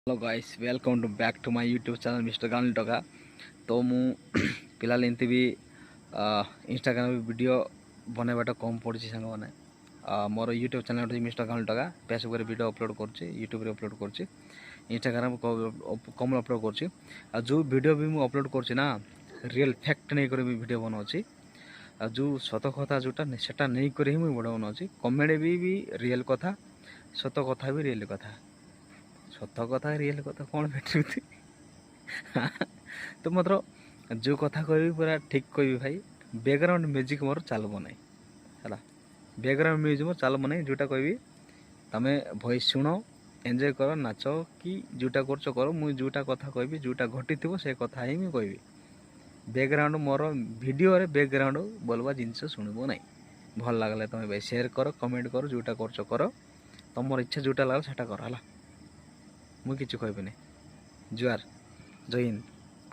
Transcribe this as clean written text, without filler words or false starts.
Hello guys welcome to back to my YouTube channel mister गानी टका। तो मु पिला एमती भी इंस्टाग्राम वीडियो बनवाटा कम पड़ी सांग मैंने मोर यूट्यूब चैनल मिस्टर गानी टका फेसबुक वीडियो अपलोड कर यूट्यूब अपलोड कर इंस्टाग्राम कम अपलोड कर जो वीडियो भी मुझे अपलोड करना रियल फैक्ट नहीं कर वीडियो बनाऊँगी जो सत कथा जोटा सेटा नहीं कर मुझे वीडियो बनाऊँगी कमेडी भी रियल कथा सत कथा भी रियल कथा सत कथा रियल कथा कौन भेटू तो मात्र जो कथा कह पूरा ठीक कह भाई बैकग्राउंड म्यूजिक मोर चलबो नहीं है बैकग्राउंड म्यूजिक मोर चलबो नहीं जोटा कह तमें वॉइस शुण एंजॉय कर नाच कि जोटा कर मुझे जोटा कथा कह जोटा घटी थो से कथा ही मुझे कह बैकग्राउंड मोर वीडियो रे बैकग्राउंड बोलवा जिनस शुणव ना भल लगले तुम भाई शेयर कर कमेंट कर जोटा कर तुम इच्छा जोटा लगे सेटा कर मुझे किसी कहबी जुआर जय हिंद।